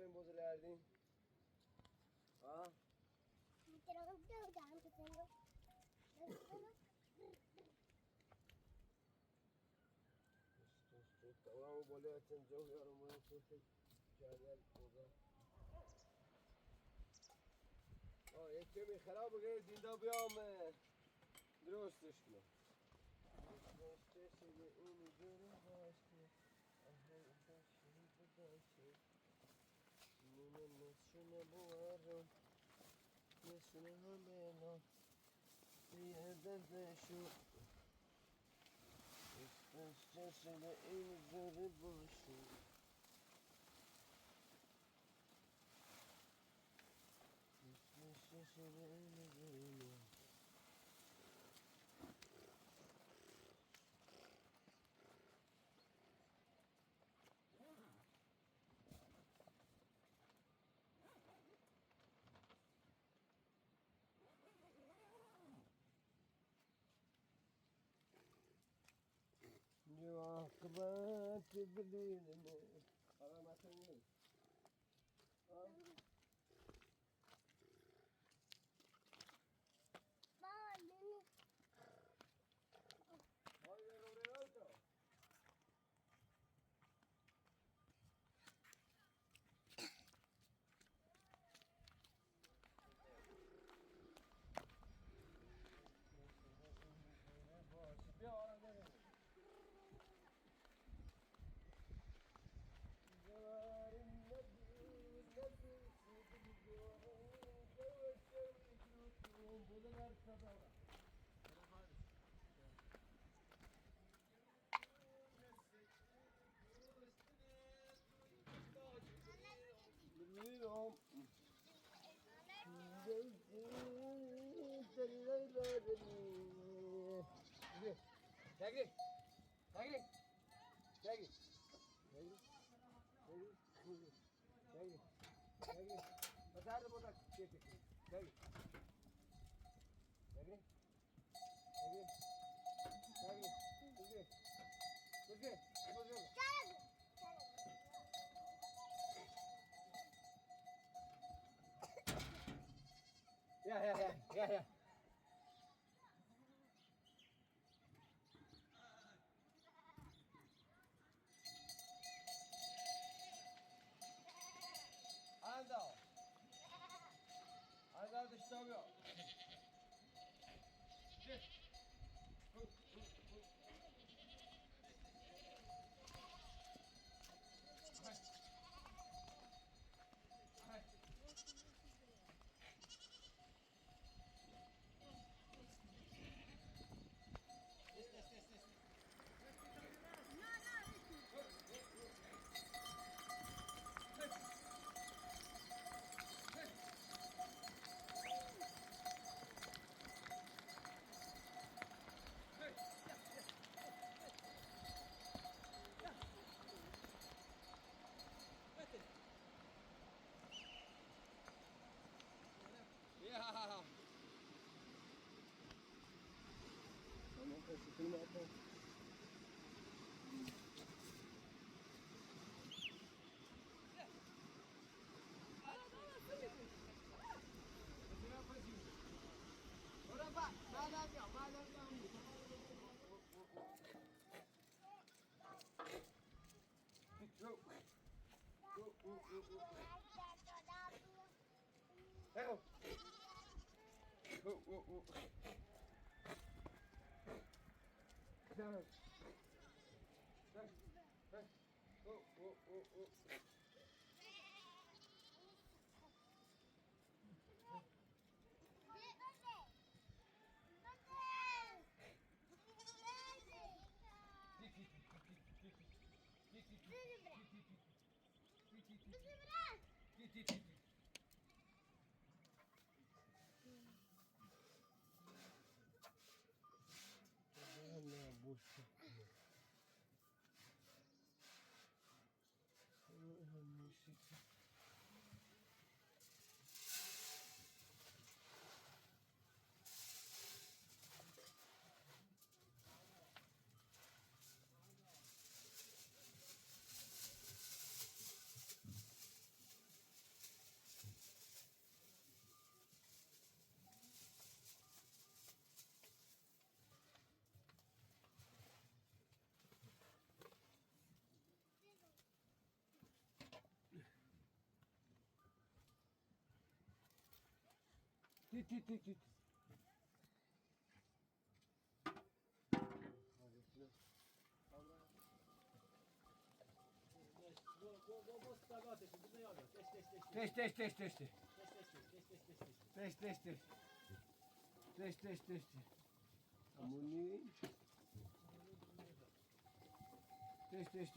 این بزرگردین ها تمام بالا تنجو یارو من صوت جریان خوبه یک کمی خراب بگیرید اینجا بیام درستش کنم درستش این جوری باشه نیمه نشونه بوارم نشونه همه نا یه دردشو درستش این جوری باشه درستش این جوری باشه عاقبات بليلنا هذا ما تنين Yeah. Anda dış tabiyor. Yeah. Tamam, kaşıkını atalım. Allah boş. Tut. Teş. Amuni. Teş. Teş.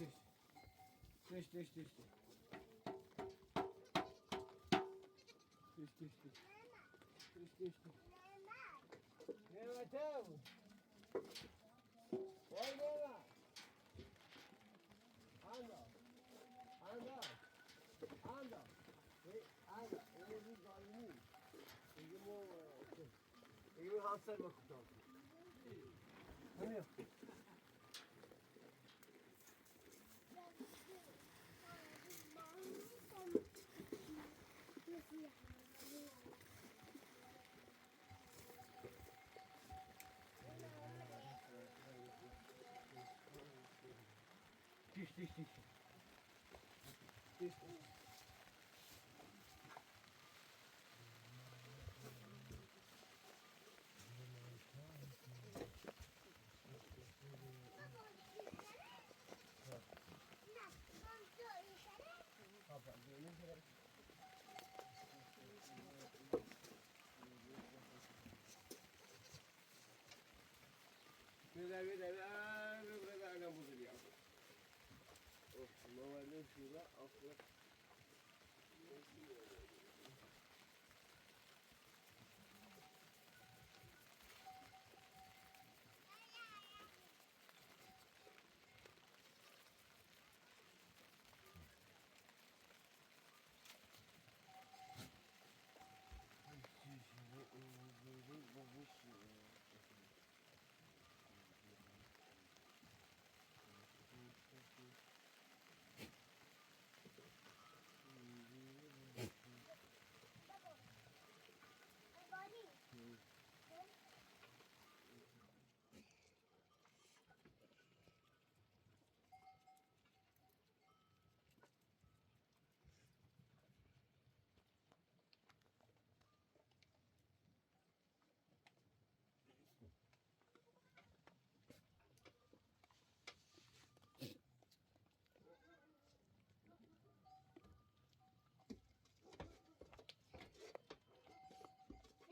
Evet abi. Oynama. Anda. Anda. Elini galini. Elimi hansar bakıyorum. Hani? Diş. Burada anam bozuluyor. Normalde şurada aklı.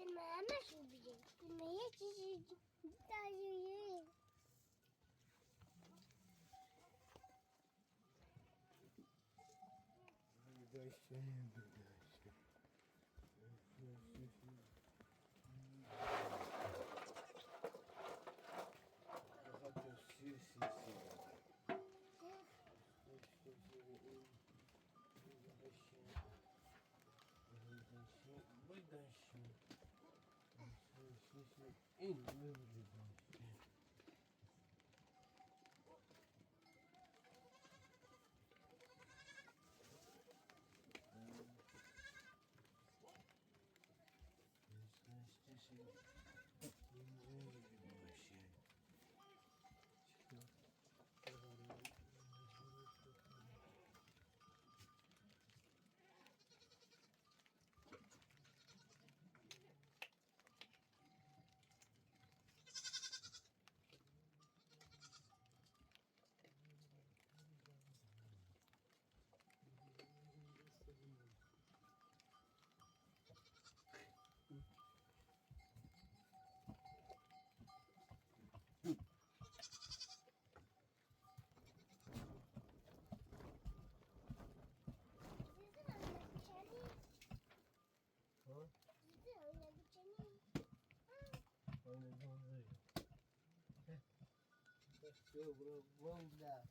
Bilmem nasıl bileyim. Bilmeye çizeceğim. Bir tane yiyeyim. Vamos lá.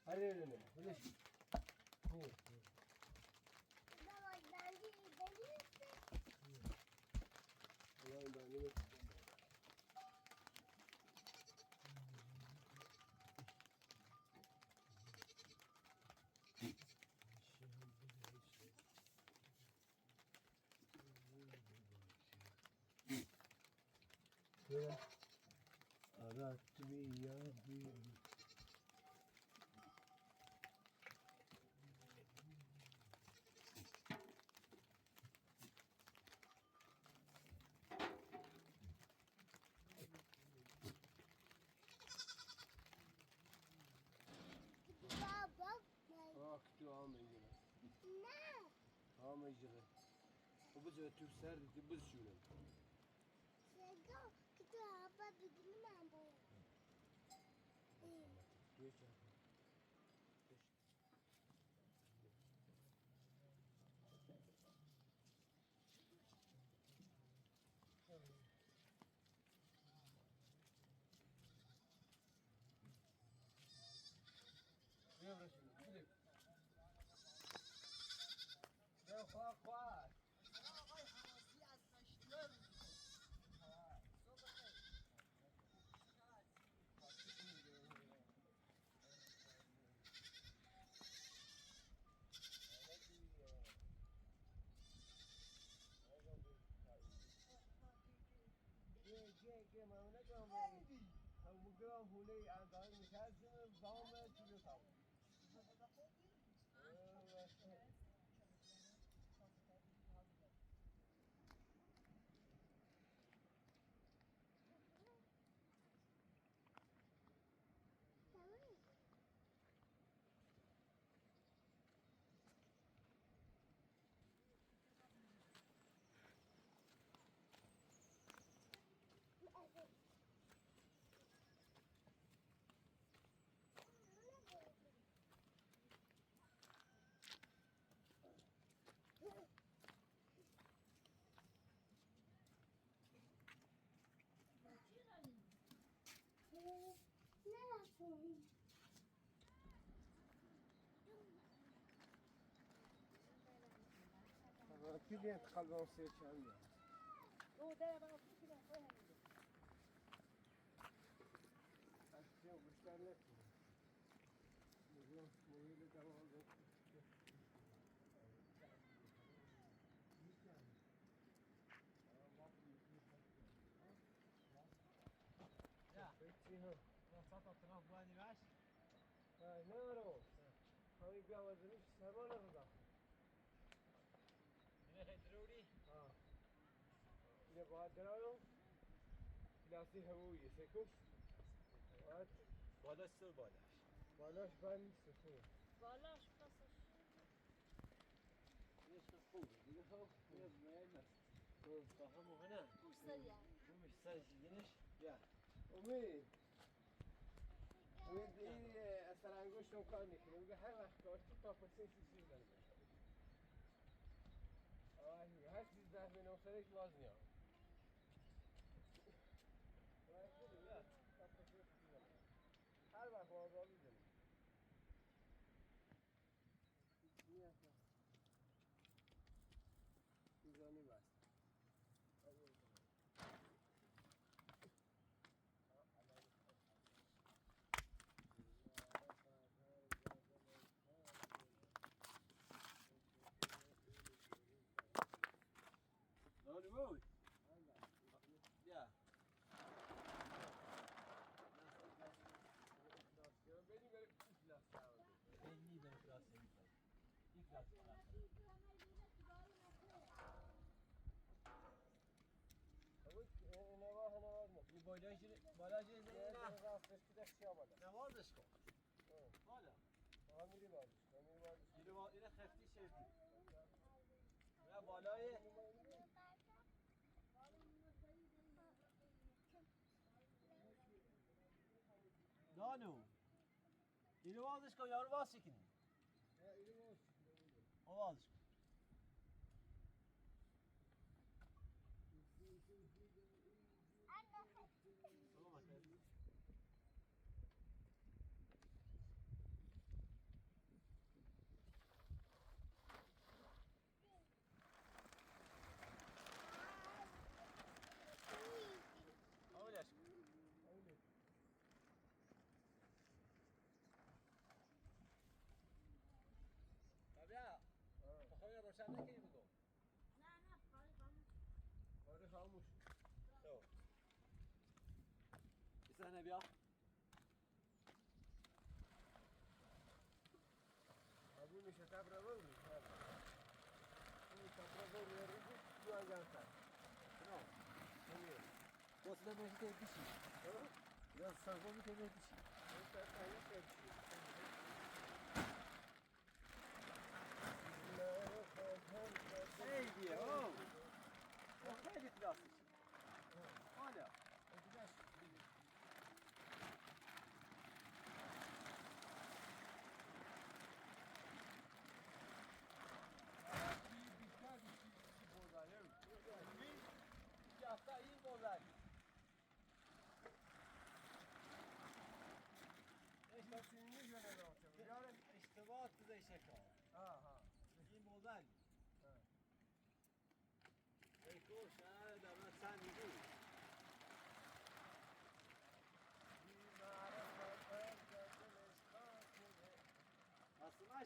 Hadi öyle. Birleş. Baba bence gidebilirsin. Ulan ben de Arattı bir ya bir يجري وبزوي توسر دي بزشونه شجع كده هبا بيجي من عندها ليش يا رجل يا خواخ جه ما هونه جامعه هم گرام هونه اندازه می‌کردن دام چیلو تاو کی بیاد قلبم سیر چند او ده بابا کی ده خواهی اشتیا بیشتر نکنه میگم مویل دوام Ja, چی ها wat zat dat er nog bij die was? نه رو همین بیاوازنیش سرمان رو داخل En dan gaat Rodi. ها اینه باید درایو پلاسی هوویه سکوش باید بالا سر بالاش. بالاش بند نیست خوبه بالاش پسش اینش خوبه دیگه خب میاد میاد است. تا همون هنر. خوش سریع مش سرش دیگهش یا. امید امید این اثر انگشتم کار نکنه میگه هر وقت کار تو تا پسین سی زنه آهی هر چیز ده به نوسرش باز نیام هر وقت آزار بزنیم میزانی بست Nou de mooi. Ja. بریم بریم ایفلاس شود Ben niet in de klas in. Die klas klas. نواه نواز نه Die بالاش یه نه. راستش که دستی آمده نوازش کن. بالا. ها میری بازش میری بازش اینو خفتی شدی. نه بالای دانو. اینو وازش کن یارو واسی کنی. وازش کن. Tamam bakalım. Öyle aşkım. Tabii ya. Bakıyor roşan ne ki bu? نه نه کاری خاموش آره خاموش Tamam. Bir saniye bir al. ابو میشه تبر رو میشه این تبر رو میاری تو انجام کرد Tamam. نمیاد Bu aslında meclite bir şey. Biraz sarma bir tane bir şey. این تبر بسم الله الرحمن الرحیم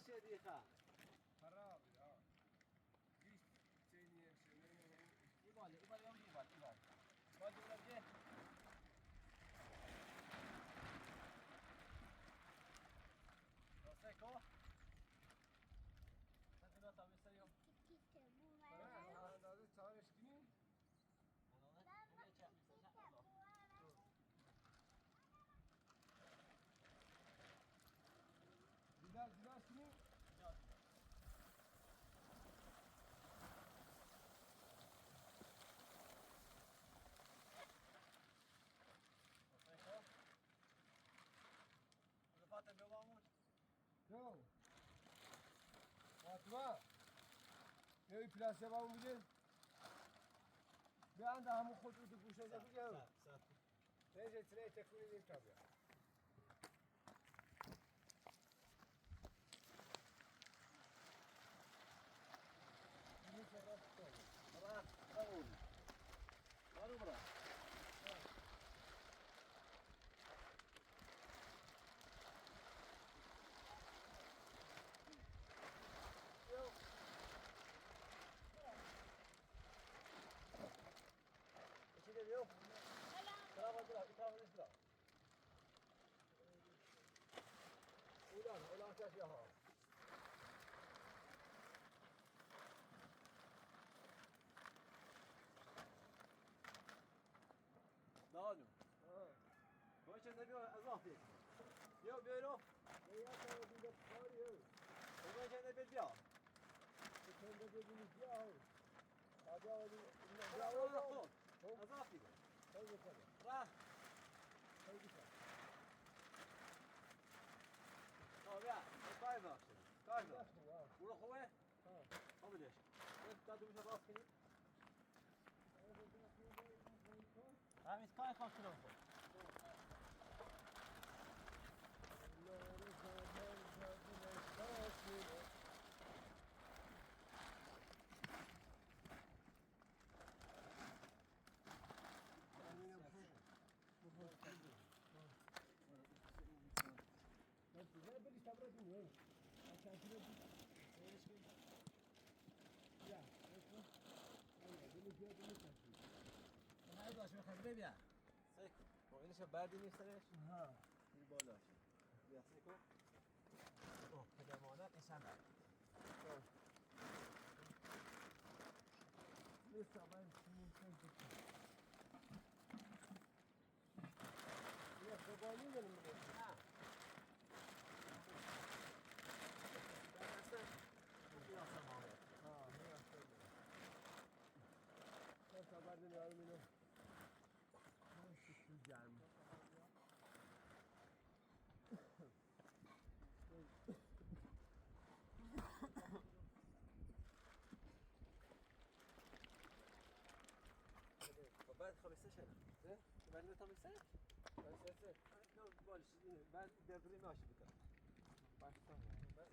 شديقة خراب اه ليش تاني إيبال يوم إيبال باجي ولا بجي راسكو هذا طبيعي سريع اندازه چهارش کنی دیدار کنی جو فاطمه یه پلاستیک با اون بگیر بیان ده همون خود تو گوشه ده بگیر نجه تنه تکونی دیم تا بیا اینی که راست کنی برا برا برا برا Içinde bir yok. Selam aldılar, bir tane aldılar. Ulan kaç ya ha. Dağılım. Bu içinde bir azah değil. Yok bir yok. ne yapalım bir de bağırıyor Bu içinde bir ya. sen de dediniz ya hadi hadi Ya ya Allah oğlum kol. Azah değil. hadi bakalım Rah. hadi bakalım Tamam ya. Kayma akşam. Kayma. yaptın ha Bunu koy. ha Kabul et. Ben tadı bir sabah kıyım. Hem iskay kalktın oldu. هاي باش بخبري بيا سيكو وين شو باردي نيستريش ها bir بالا بيا سيكو اوه كده مونات انسان لسه باين ممكن يا خبالي من ها ben aslında bu yapsam abi ها هي لسه بعدين يعملوا شو جام بعد 15 سنه زين بعد 15 اساسا لو بالش بعد دبري ماشي بك baştan بعد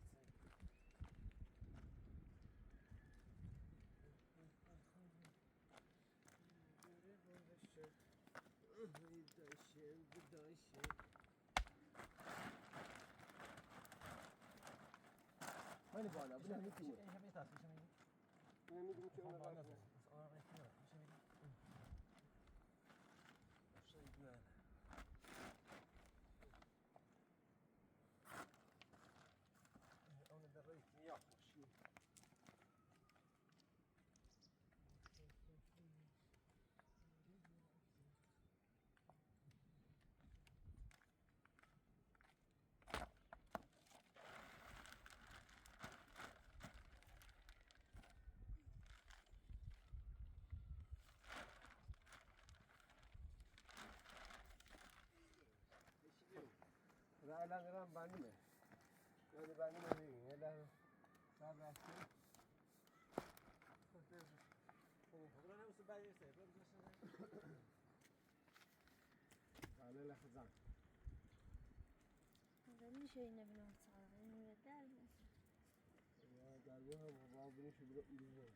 Hani bana bu ne ايش ki? ابي تاسي ايش ابي Ne mi ki ona bak. انا ايش ابي شيء جمال انا دريت يا شيء Rağlan gram bani mi? Yani bani mi değil? Neler? Sabah بقول انا وسبعي يسير على لحظة هذا شيء نبي نصور إنه يدار يا قالوها وبابني شو بقول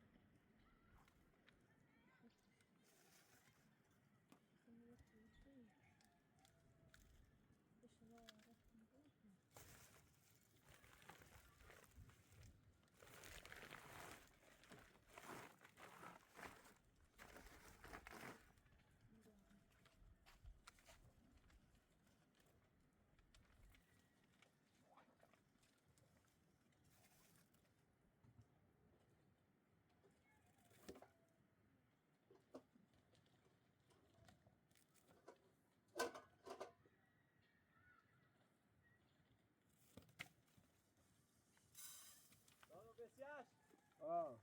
آه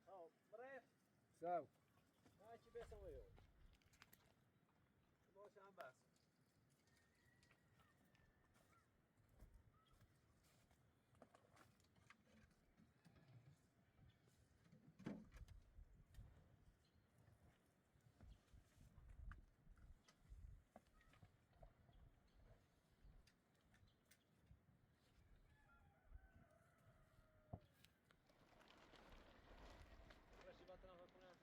خب بريف سو ماشي بيسويه باش عم بس ماشي بطلنا بطلنا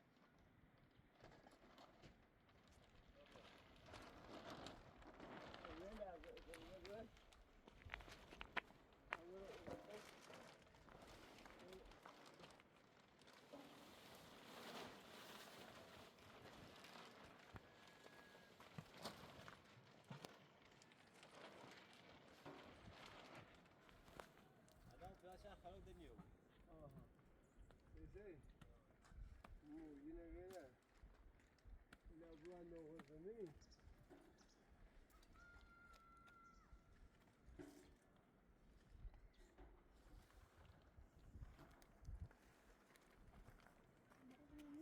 الان فلاشان خلود النيو آها إزاي مو ينا ينا لا بوا نو زمين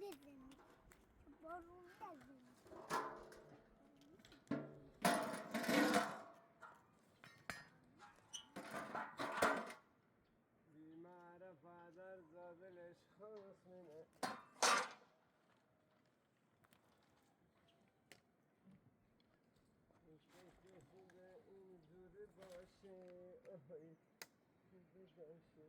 لازم برو لازم بمعرفة در زاد الأشخاص منه این جوری باشه آهای جوری باشه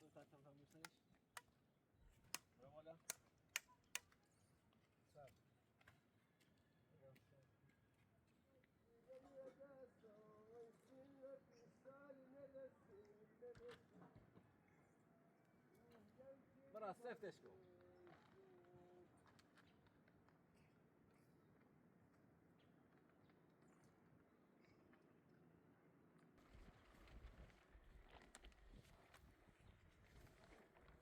انت تفهم مش برافو ولا سب برا السيف تشكو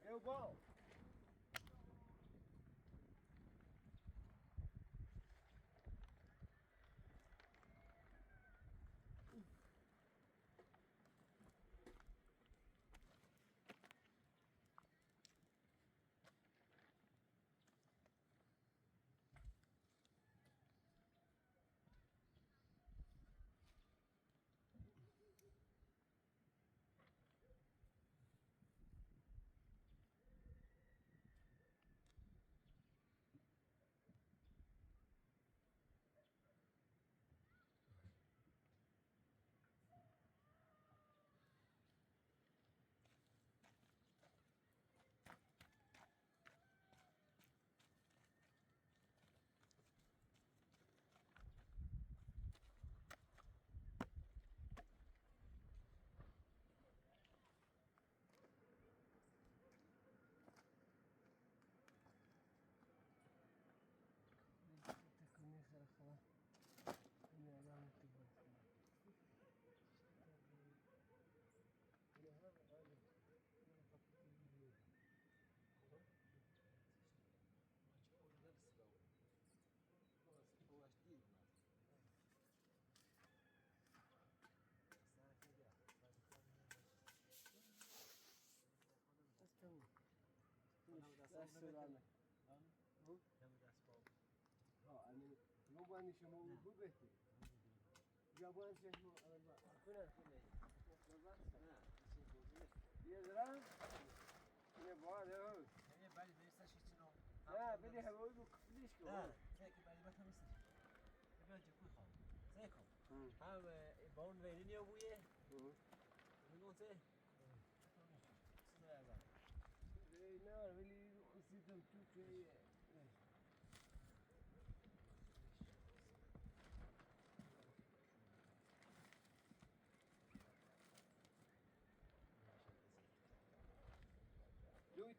Eu vou. تكوني خلاص إني أعلم تقول هو جديد استنى ما بس سلامة ها أنا مو باني شمو مو بيتي جابوا أنت شمو كنا يدران يبغى ده هي بعد بيستشي شنو لا بدي هقول له ليش لا زيك بعد ما تمسش يبقى تكون خالص زيكم هم بون وينين يا ابويا من قلت ايه لا ولي نسيتهم توكي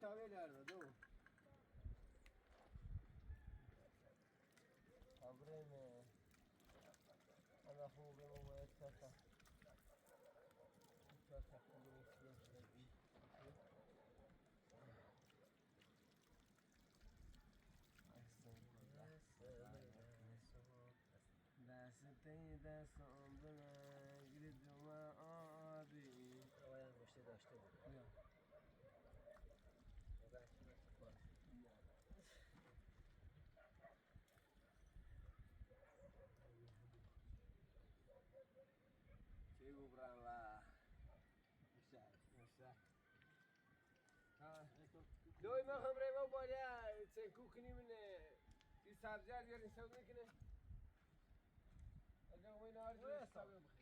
تاوی لرزه دو خبریم انا خوبه و چطور دستتای دستم بنا گرید ما آبی آیا مشته داشته بود نه چه گوبران لا مشتر دوی ما خبره ما بالا سنکو کنی من این سبزی از بیارین سوز میکنه از جا قوی نهار جوی سبزی بخیر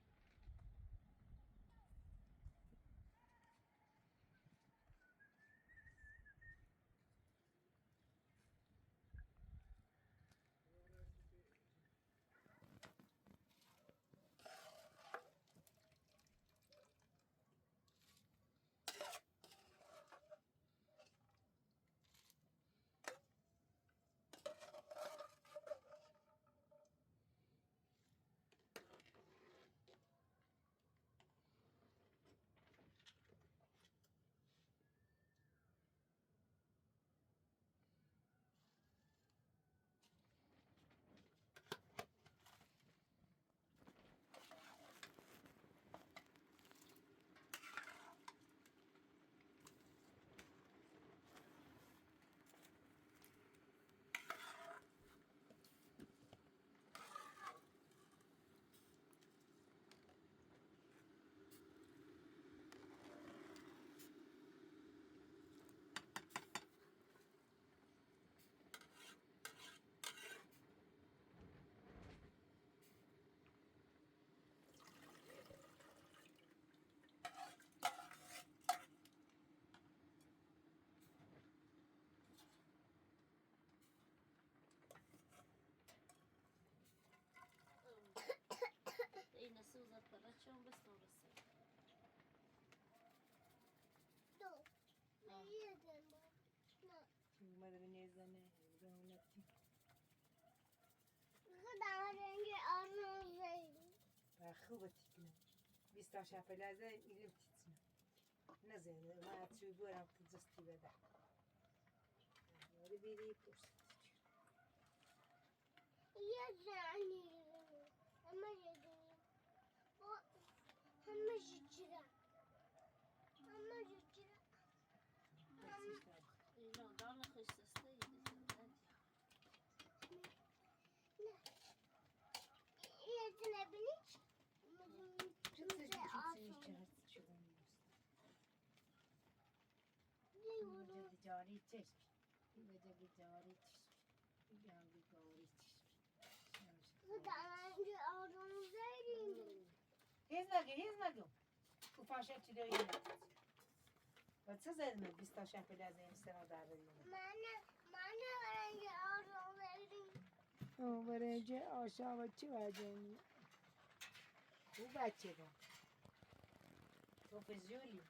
این سوزت برای چون بستورسه دو یه دنبال نه اومده به نیزنه بهونتی خدا رنگ آرزوی خوبه تیکنه 20 شپله از ایلم تیتسنه نزنه ما چوی برم تو جستی بده ولی بیری پشت یه زنی اما یه دنیا با همه جیره همه جیره اینا دارن خشتسته یه دنیا بینیچ چطوری چهرت شدن اینجا جاری چشم اینجا جاری چشم اینجا جاری چشم خدا رنگ آرزوی هیز نگو ufاشه چی داری و چه زدن 20 شپله از این سر در من رنگ آرزوی او برنج آشا و چی وجنی او بچه دا توفزیولی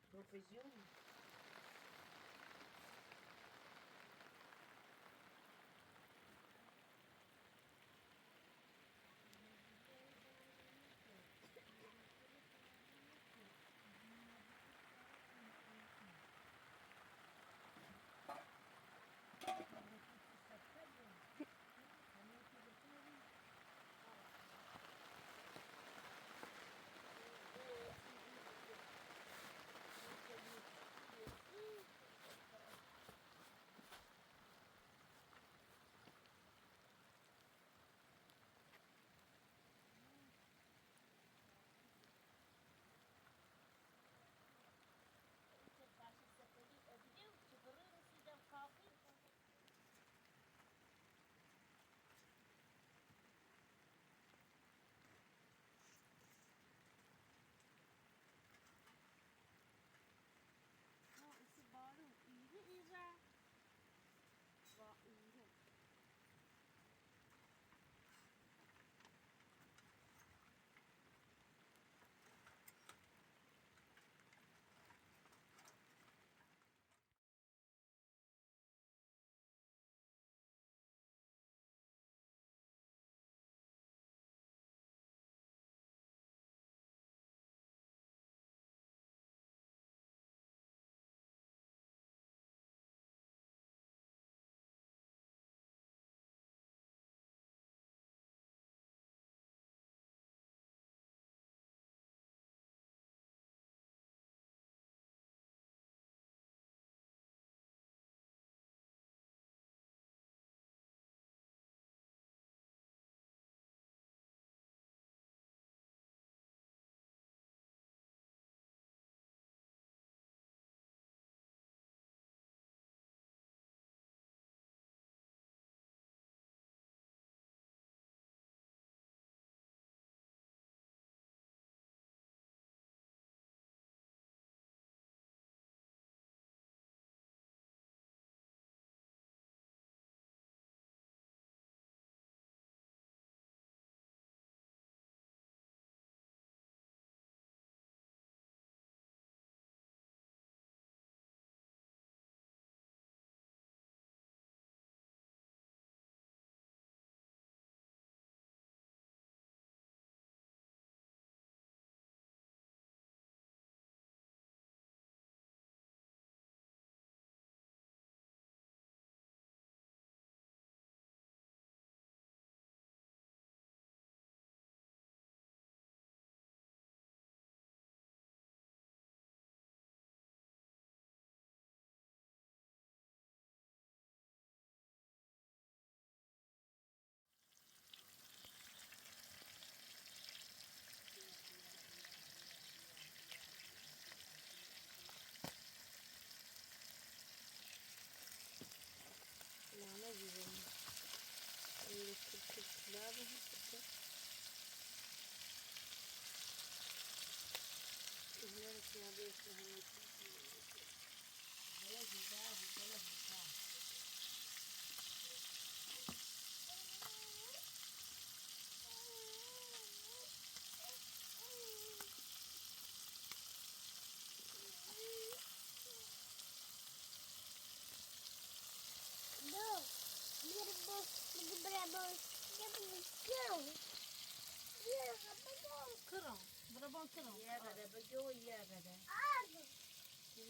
برا بان کنم یه قده بگو یه قده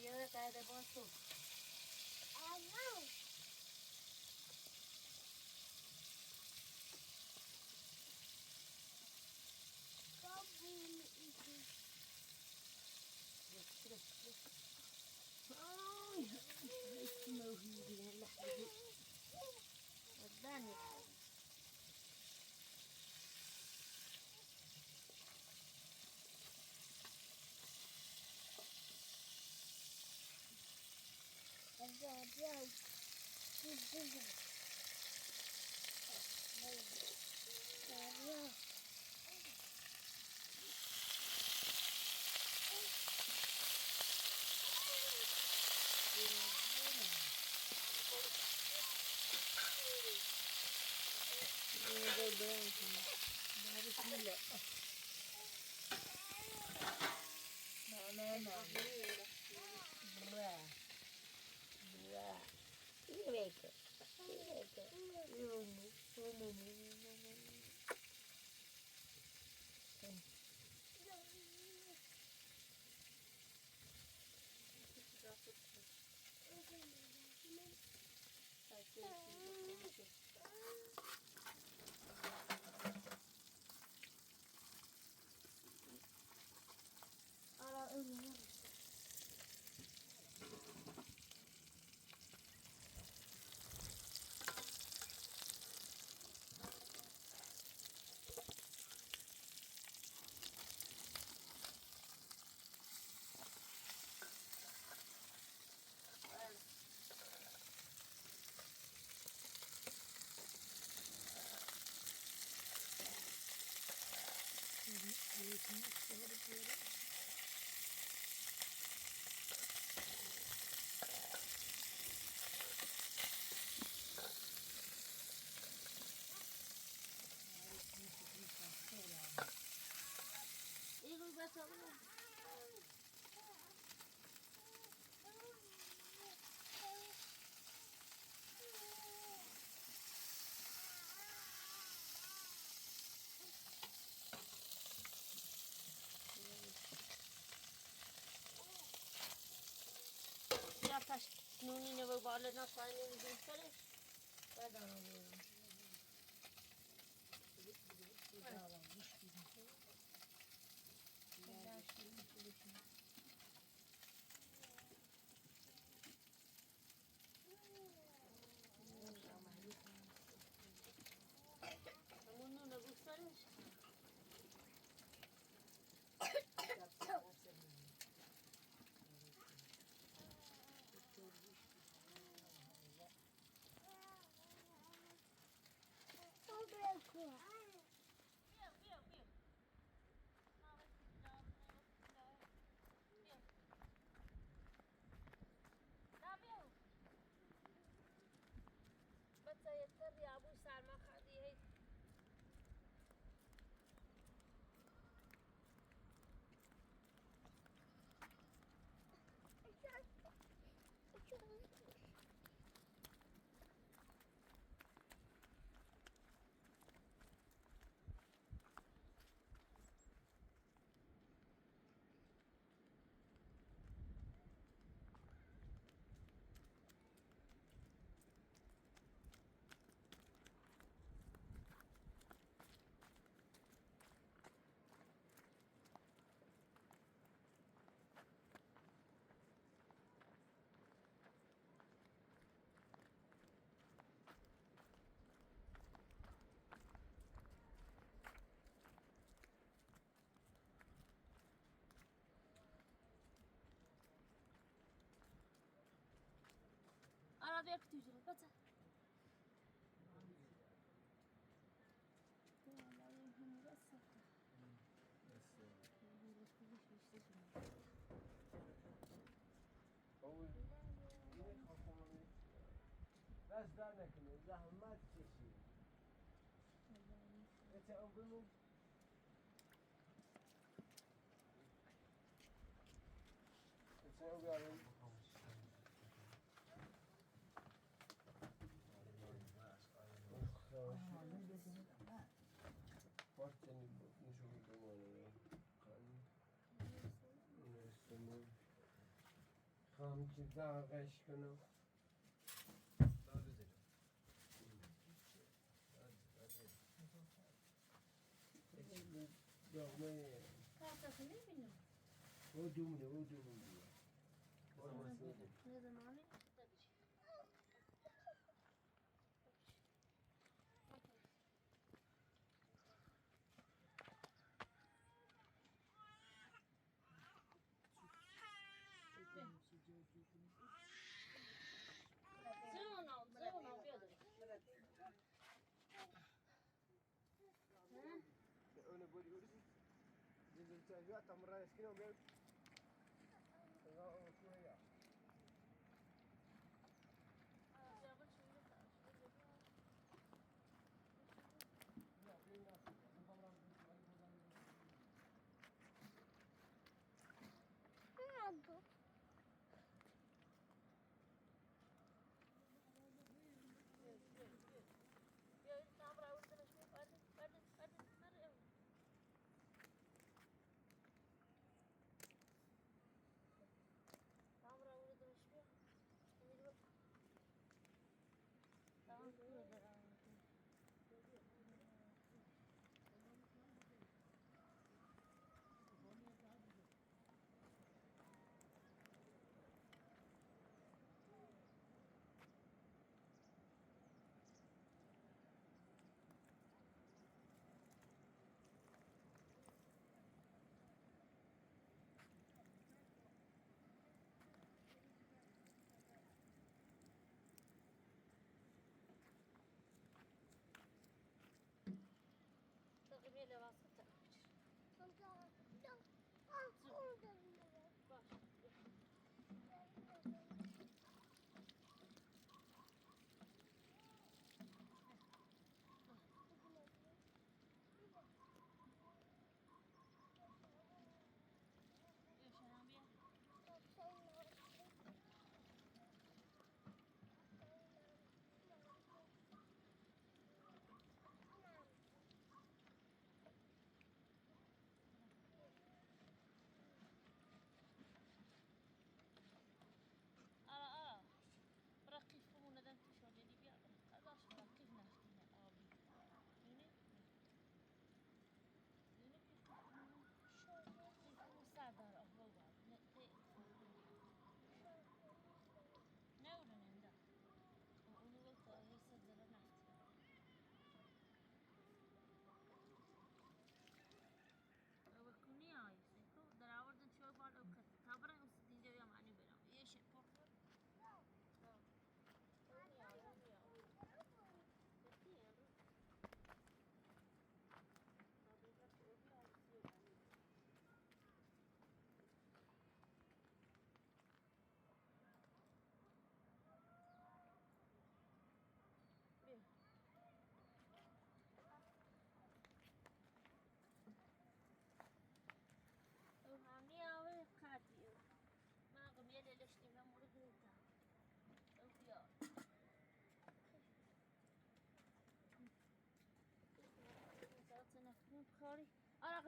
یه قده باشو اسمه هيدي هاللحظة دي وداني يقول بس يا فاش نوني نبغى بالنا ثاني ندير فرش نونو نبغى فرش بس يتر يا ابو سلمى خدي هي أنا بيك تجري بس دست در نکنه زحمت کشید اتعام بمون اتعام بیاریم Forse ne so che domani خواهم که داغش کنم داد زیر. داغمه کارتاتو نمیبینم. او دومونه نه زمانی. زمان بیاد. انا بقولي زين التاجات تمر يسكنوا بيت شويه نعم.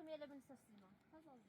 رقم يلا بنستسلمه خلاص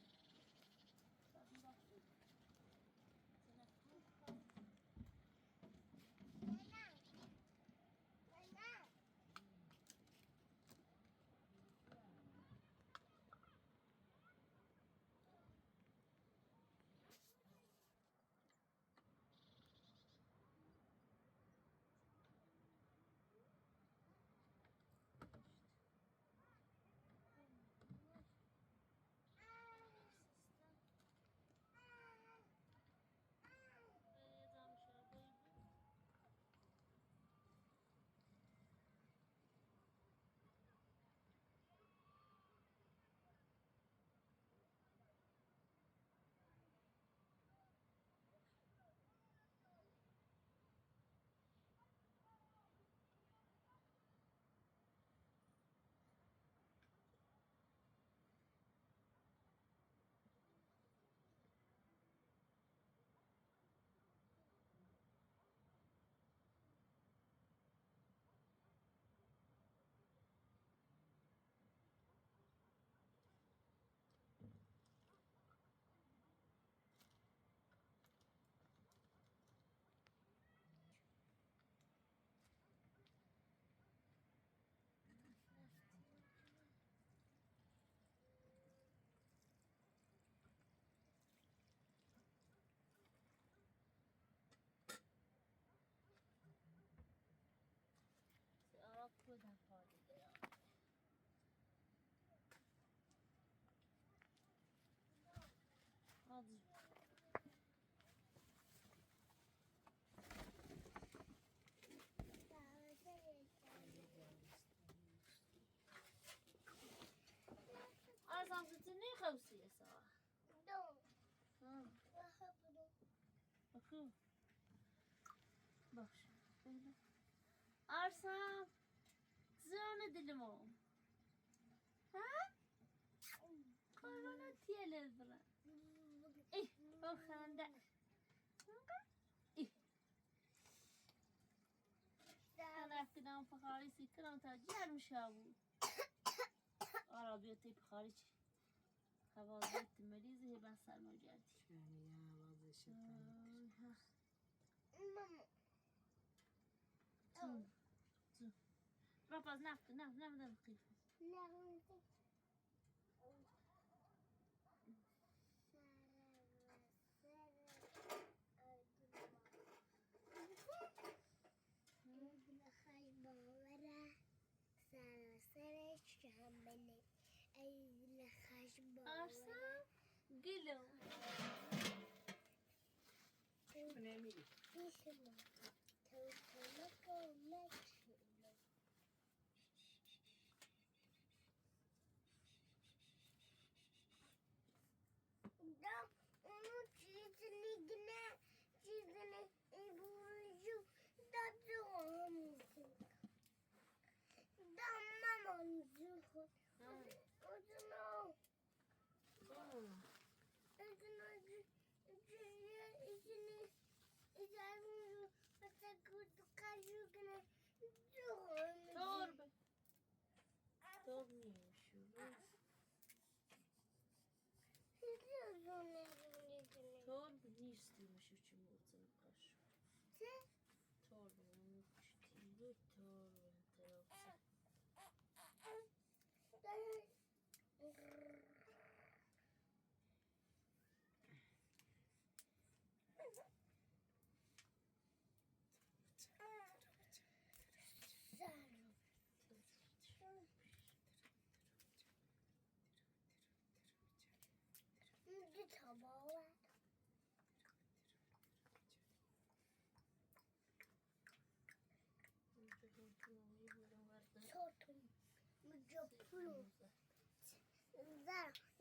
کو باش بله آرسام زون دلمو ها قربانت تیله برن ای او خنده ای انا افتنام فخاری سیکنم تا جرم شابو عربیتی بخاری چی خوازت مریض هی بس سرما جردی ماما Rapaz, não, قيف لا أرسام قلو نمیری اونو چیزی نه چیزی نه این بوجو دادم دامم خود اونو torbe نیستیمش چی موزن قش torbe چی torbe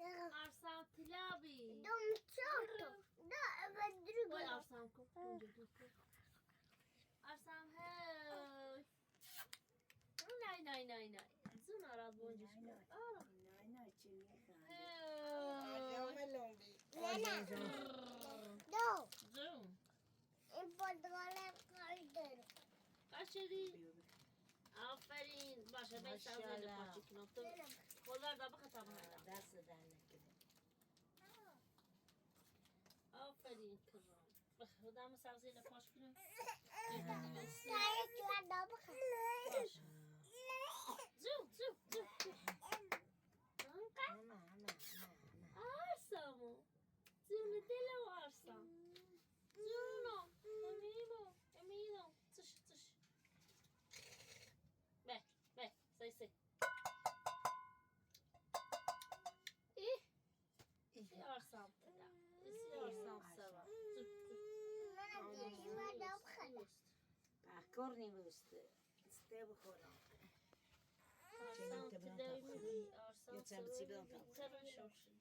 أرسام تلابي دم شاطر ده بدري وي أرسام كوب أرسام هاي ناي زون أراد بونجش دو زون این پرتقال کالدر قشری آفرین باشه به سازه پاچی کنم تو خودار دا بخطا بخطا دست در نکنه آفرین کرام خدا ما سازه لپاش کنم سایه تو دو بخیر باشه زو آرسامو زون دلو آرسام زونو امینو تش به سای ای آرسام تلا ای آرسام سوا من دیگه دو بخیر پاکور نیوسته سته بخورم آرسام تلا آرسام یه چند چی بدم ترن شوش